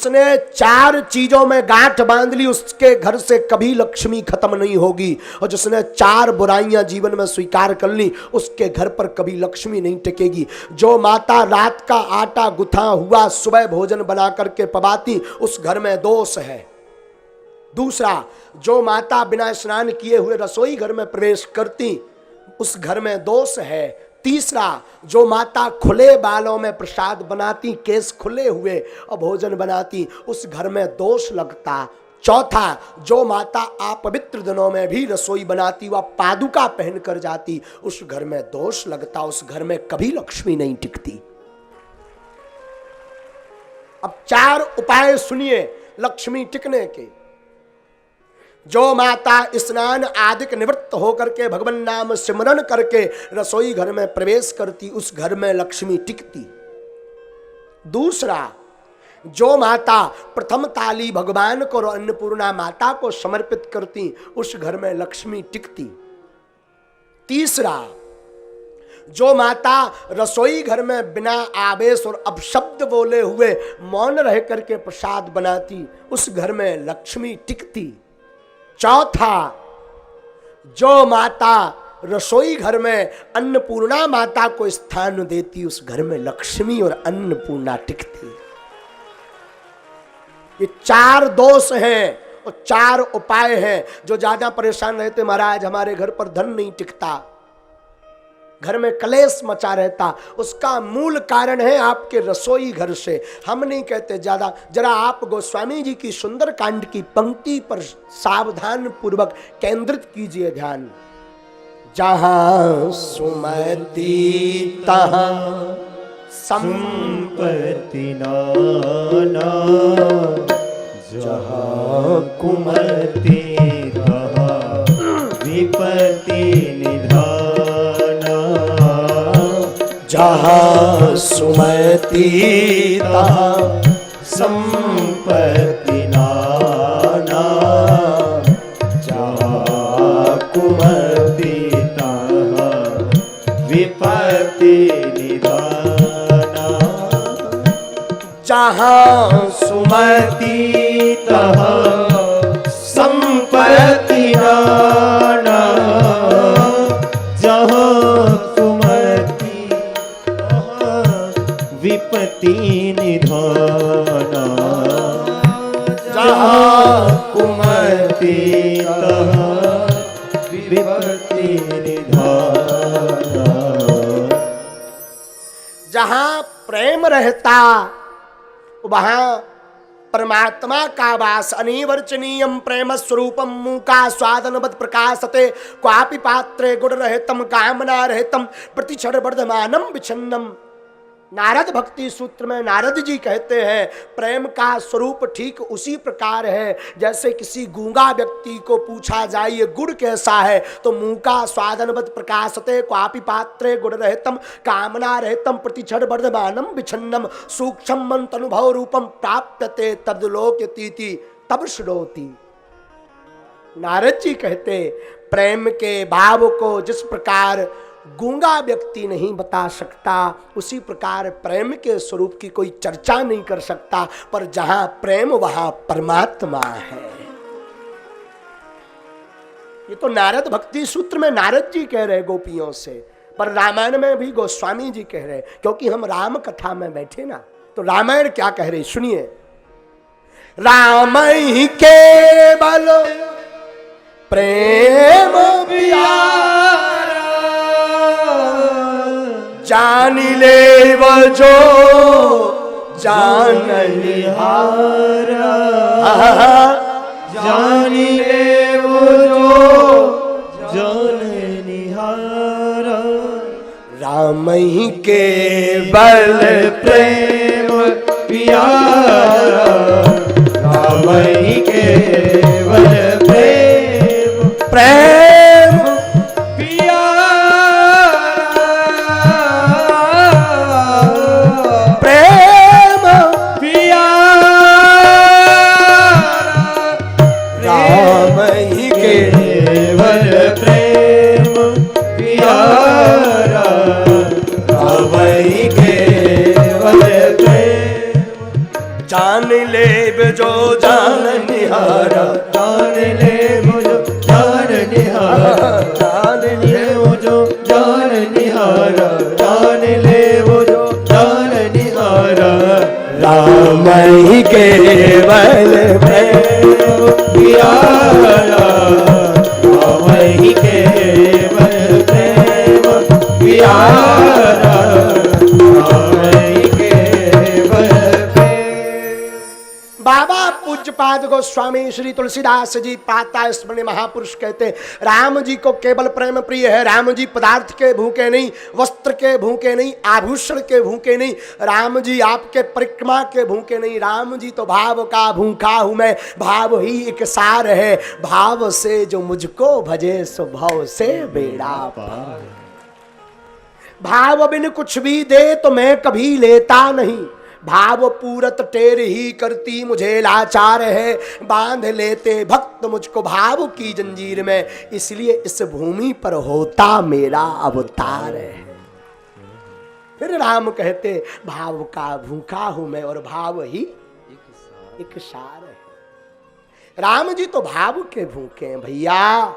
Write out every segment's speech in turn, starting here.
जिसने 4 चीजों में गांठ बांध ली उसके घर से कभी लक्ष्मी खत्म नहीं होगी, और जिसने 4 बुराइयां जीवन में स्वीकार कर ली उसके घर पर कभी लक्ष्मी नहीं टिकेगी। जो माता रात का आटा गुथा हुआ सुबह भोजन बना करके पवाती उस घर में दोष है। दूसरा, जो माता बिना स्नान किए हुए रसोई घर में प्रवेश करती उस घर में दोष है। तीसरा, जो माता खुले बालों में प्रसाद बनाती, केस खुले हुए और भोजन बनाती उस घर में दोष लगता। चौथा, जो माता अपवित्र दिनों में भी रसोई बनाती व पादुका पहन कर जाती उस घर में दोष लगता, उस घर में कभी लक्ष्मी नहीं टिकती। अब 4 उपाय सुनिए लक्ष्मी टिकने के। जो माता स्नान आदि निवृत्त होकर के भगवान नाम सिमरन करके रसोई घर में प्रवेश करती उस घर में लक्ष्मी टिकती। दूसरा, जो माता प्रथम ताली भगवान को और अन्नपूर्णा माता को समर्पित करती उस घर में लक्ष्मी टिकती। तीसरा, जो माता रसोई घर में बिना आवेश और अपशब्द बोले हुए मौन रह करके प्रसाद बनाती उस घर में लक्ष्मी टिकती। चौथा, जो माता रसोई घर में अन्नपूर्णा माता को स्थान देती उस घर में लक्ष्मी और अन्नपूर्णा टिकती। ये 4 दोष हैं और 4 उपाय हैं। जो ज्यादा परेशान रहते महाराज हमारे घर पर धन नहीं टिकता, घर में कलेश मचा रहता, उसका मूल कारण है आपके रसोई घर से। हम नहीं कहते ज्यादा, जरा आप गोस्वामी जी की सुंदर कांड की पंक्ति पर सावधान पूर्वक केंद्रित कीजिए ध्यान। जहां सुमति तहां संपत्ति नाना, जहां कुमति तहां विपत्ति निधान। जहाँ सुमति तहाँ संपत्ति नाना, जहाँ कुमति तहाँ विपत्ति निधाना। जहाँ सुमति तहाँ संपत्ति नाना, जहाँ विपत्ति निधाना। जहाँ कुमति तहाँ विपत्ति निधाना। जहाँ प्रेम रहता वहाँ परमात्मा का वास। अनिवर्चनीयम प्रेम स्वरूपम मूका स्वादनवद प्रकाशते, क्वापि पात्रे गुण रहतम कामना रहतम प्रतिक्षण वर्धमानम विच्छिन्नम। नारद भक्ति सूत्र में नारद जी कहते हैं प्रेम का स्वरूप ठीक उसी प्रकार है जैसे किसी गूंगा व्यक्ति को पूछा जाए ये गुड़ कैसा है तो मुंह का स्वादनवद प्रकाशते, क्वापि पात्रे गुण रहतम कामना रहतम प्रतिक्षण वर्धमानम विच्छिन्नम सूक्ष्म तनुभव रूपम प्राप्यते तद्लोक्यतीति तब श्रोति। नारद जी कहते प्रेम के भाव को जिस प्रकार गूंगा व्यक्ति नहीं बता सकता उसी प्रकार प्रेम के स्वरूप की कोई चर्चा नहीं कर सकता, पर जहां प्रेम वहां परमात्मा है। ये तो नारद भक्ति सूत्र में नारद जी कह रहे गोपियों से, पर रामायण में भी गोस्वामी जी कह रहे, क्योंकि हम राम कथा में बैठे ना। तो रामायण क्या कह रहे सुनिए। राम ही केवल प्रेम प्यारा, जान ले वो जो जाननिहारा, जान ले वो जो जाननिहारा। राम ही केवल प्रेम प्यारा, राम ही केवल प्रेम प्रेम ले जो जान निहारा, जान ले जो जान निहारा, जान ले जो जान निहारा, जान ले जो जान निहारा। राम ही केवल प्रेम प्यारा, राम ही केवल प्रेम प्यारा, राम ही केवल प्रेम। बाबा पूज्यपाद गोस्वामी श्री तुलसीदास जी पाता स्मरण महापुरुष कहते, राम जी को केवल प्रेम प्रिय है। राम जी पदार्थ के भूखे नहीं, वस्त्र के भूखे नहीं, आभूषण के भूखे नहीं, राम जी आपके परिक्रमा के भूखे नहीं। राम जी तो भाव का भूखा हूं मैं, भाव ही एक सार है। भाव से जो मुझको भजे सो भव से बेड़ा पार। भाव बिन कुछ भी दे तो मैं कभी लेता नहीं, भाव पूरत टेर ही करती मुझे लाचार है। बांध लेते भक्त मुझको भाव की जंजीर में, इसलिए इस भूमि पर होता मेरा अवतार है। फिर राम कहते, भाव का भूखा हूं मैं और भाव ही एक सार है। राम जी तो भाव के भूखे हैं भैया।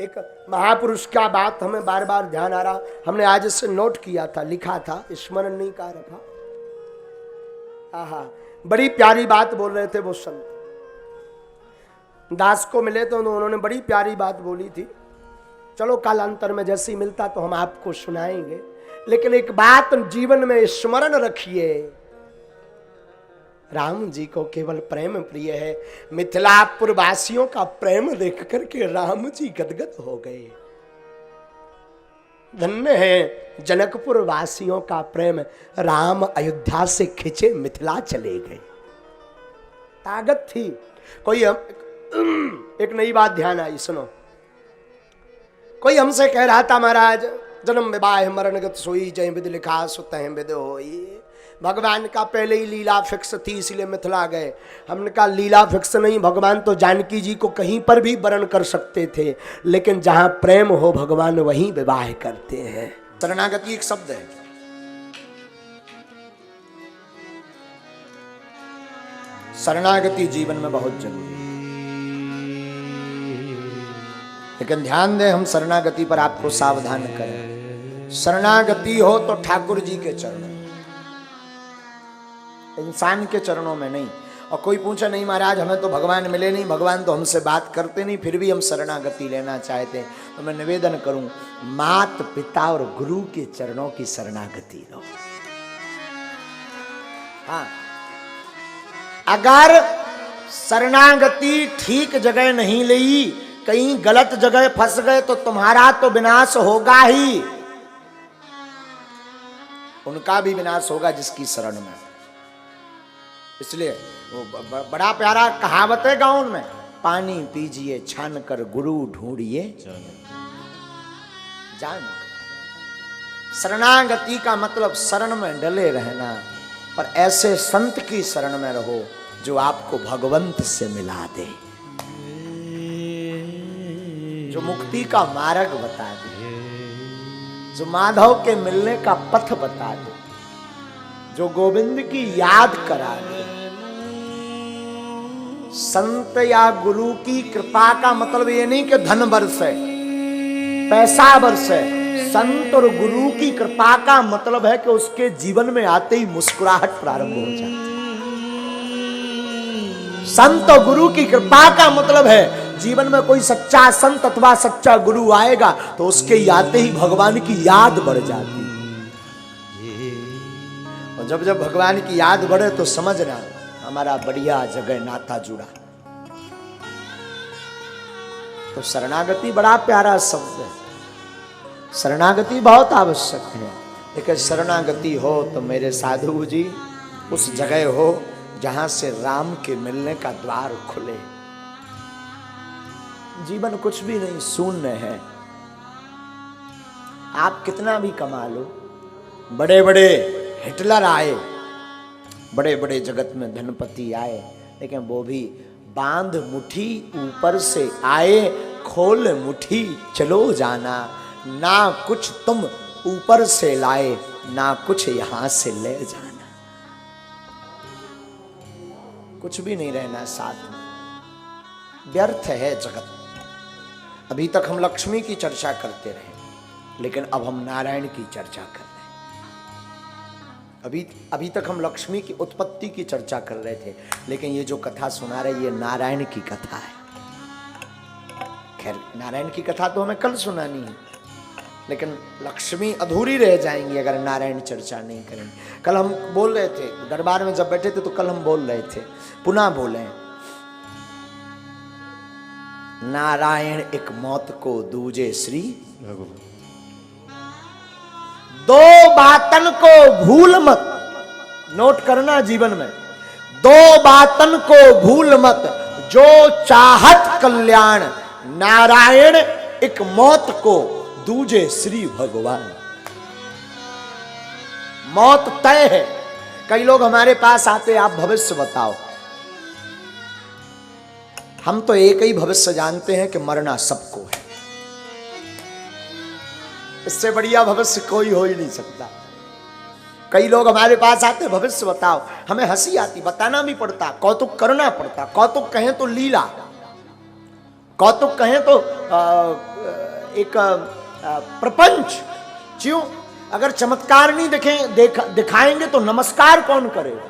एक महापुरुष का बात हमें बार बार ध्यान आ रहा, हमने आज इससे नोट किया था, लिखा था, स्मरण नहीं कर रखा। आहा, बड़ी प्यारी बात बोल रहे थे वो संत। दास को मिले तो उन्होंने बड़ी प्यारी बात बोली थी। चलो कालांतर में जैसे ही मिलता तो हम आपको सुनाएंगे, लेकिन एक बात जीवन में स्मरण रखिए, राम जी को केवल प्रेम प्रिय है। मिथिलापुर वासियों का प्रेम देख करके राम जी गदगद हो गए। धन्य है जनकपुर वासियों का प्रेम, राम अयोध्या से खिंचे मिथिला चले गए। ताकत थी। कोई एक नई बात ध्यान आई, सुनो। कोई हमसे कह रहा था, महाराज जन्म विवाह मरण गत सोई, जय विधि लिखा सो तह विध होई। भगवान का पहले ही लीला फिक्स थी, इसलिए मिथिला गए। हमने कहा लीला फिक्स नहीं, भगवान तो जानकी जी को कहीं पर भी वरण कर सकते थे, लेकिन जहां प्रेम हो भगवान वहीं विवाह करते हैं। शरणागति एक शब्द है। शरणागति जीवन में बहुत जरूरी है, लेकिन ध्यान दें हम शरणागति पर आपको सावधान करें। शरणागति हो तो ठाकुर जी के चरणों, इंसान के चरणों में नहीं। और कोई पूछे, नहीं महाराज हमें तो भगवान मिले नहीं, भगवान तो हमसे बात करते नहीं, फिर भी हम शरणागति लेना चाहते हैं, तो मैं निवेदन करूं, मात पिता और गुरु के चरणों की शरणागति लो। हाँ, अगर शरणागति ठीक जगह नहीं ली, कहीं गलत जगह फंस गए तो तुम्हारा तो विनाश होगा ही, उनका भी विनाश होगा जिसकी शरण में। इसलिए वो बड़ा प्यारा कहावत है गाँव में, पानी पीजिए छान कर गुरु ढूंढिए जान। शरणागति का मतलब शरण में डले रहना, पर ऐसे संत की शरण में रहो जो आपको भगवंत से मिला दे, जो मुक्ति का मार्ग बता दे, जो माधव के मिलने का पथ बता दे, जो गोविंद की याद करा दे। संत या गुरु की कृपा का मतलब ये नहीं कि धन बरसे, पैसा बरसे। संत और गुरु की कृपा का मतलब है कि उसके जीवन में आते ही मुस्कुराहट प्रारंभ हो जाए। संत और गुरु की कृपा का मतलब है जीवन में कोई सच्चा संत अथवा सच्चा गुरु आएगा तो उसके आते ही भगवान की याद बढ़ जाती। और जब जब भगवान की याद बढ़े तो समझना हमारा बढ़िया जगह नाता जुड़ा। तो शरणागति बड़ा प्यारा शब्द है, शरणागति बहुत आवश्यक है। लेकिन शरणागति हो तो मेरे साधु जी उस जगह हो जहां से राम के मिलने का द्वार खुले। जीवन कुछ भी नहीं, शून्य है। आप कितना भी कमा लो, बड़े बड़े हिटलर आए, बड़े बड़े जगत में धनपति आए, लेकिन वो भी बांध मुट्ठी ऊपर से आए, खोल मुट्ठी चलो जाना, ना कुछ तुम ऊपर से लाए, ना कुछ यहां से ले जाना, कुछ भी नहीं रहना साथ में, व्यर्थ है जगत। अभी तक हम लक्ष्मी की चर्चा करते रहे, लेकिन अब हम नारायण की चर्चा कर रहे हैं। अभी तक हम लक्ष्मी की उत्पत्ति की चर्चा कर रहे थे, लेकिन ये जो कथा सुना रहे ये नारायण की कथा है। खैर, नारायण की कथा तो हमें कल सुनानी है, लेकिन लक्ष्मी अधूरी रह जाएंगी अगर नारायण चर्चा नहीं करेंगे। कल हम बोल रहे थे दरबार में जब बैठे थे, तो कल हम बोल रहे थे, पुनः बोले, नारायण एक मौत को दूजे श्री भगवान, दो बातन को भूल मत, नोट करना जीवन में, दो बातन को भूल मत, जो चाहत कल्याण, नारायण एक मौत को दूजे श्री भगवान। मौत तय है। कई लोग हमारे पास आते, आप भविष्य बताओ। हम तो एक ही भविष्य जानते हैं कि मरना सबको है, इससे बढ़िया भविष्य कोई हो ही नहीं सकता। कई लोग हमारे पास आते, भविष्य बताओ, हमें हंसी आती, बताना भी पड़ता, कौतुक करना पड़ता। कौतुक कहें तो लीला, कौतुक कहें तो एक प्रपंच। क्यों? अगर चमत्कार नहीं दिखाएंगे तो नमस्कार कौन करेगा?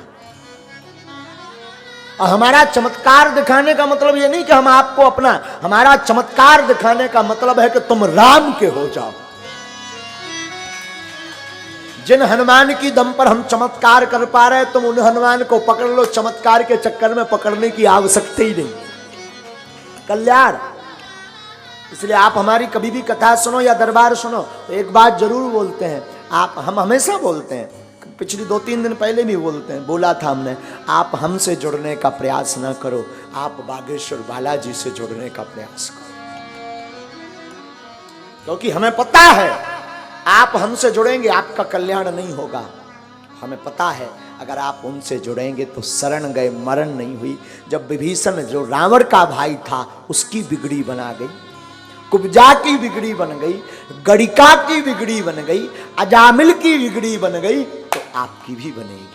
और हमारा चमत्कार दिखाने का मतलब ये नहीं कि हम आपको अपना, हमारा चमत्कार दिखाने का मतलब है कि तुम राम के हो जाओ। जिन हनुमान की दम पर हम चमत्कार कर पा रहे हैं, तुम उन हनुमान को पकड़ लो, चमत्कार के चक्कर में पकड़ने की आवश्यकता ही नहीं। कल्याण। इसलिए आप हमारी कभी भी कथा सुनो या दरबार सुनो तो एक बात जरूर बोलते हैं, हम हमेशा बोलते हैं, पिछली 2-3 दिन पहले भी बोलते हैं, बोला था हमने, आप हमसे जुड़ने का प्रयास ना करो, आप बागेश्वर बालाजी से जुड़ने का प्रयास करो। क्योंकि हमें पता है आप हमसे जुड़ेंगे आपका कल्याण नहीं होगा। हमें पता है अगर आप उनसे जुड़ेंगे तो शरण गए मरण नहीं हुई। जब विभीषण जो रावण का भाई था उसकी बिगड़ी बना गई, कुब्जा की बिगड़ी बन गई, गणिका की बिगड़ी बन गई, अजामिल की बिगड़ी बन गई, तो आपकी भी बनेगी।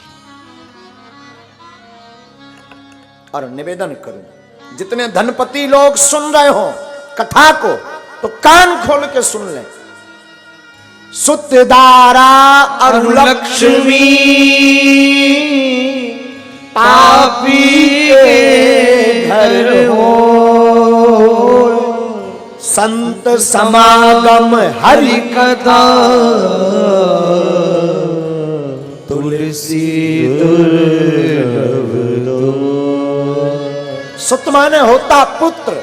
और निवेदन करूं, जितने धनपति लोग सुन रहे हो कथा को तो कान खोल के सुन लें। सुतदारा और लक्ष्मी पापी के घर हो, संत समागम हरि कथा, तुलसी दुर्लभ लो। सुत माने होता पुत्र,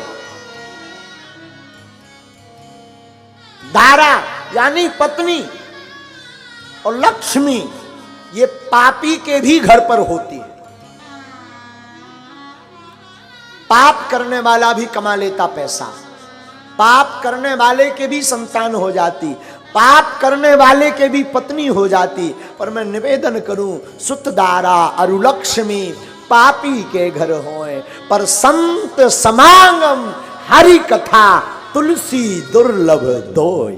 दारा यानी पत्नी, और लक्ष्मी ये पापी के भी घर पर होती है। पाप करने वाला भी कमा लेता पैसा, पाप करने वाले के भी संतान हो जाती, पाप करने वाले के भी पत्नी हो जाती। पर मैं निवेदन करूं, सुतदारा अरु लक्ष्मी पापी के घर होए, पर संत समागम हरि कथा तुलसी दुर्लभ दोय।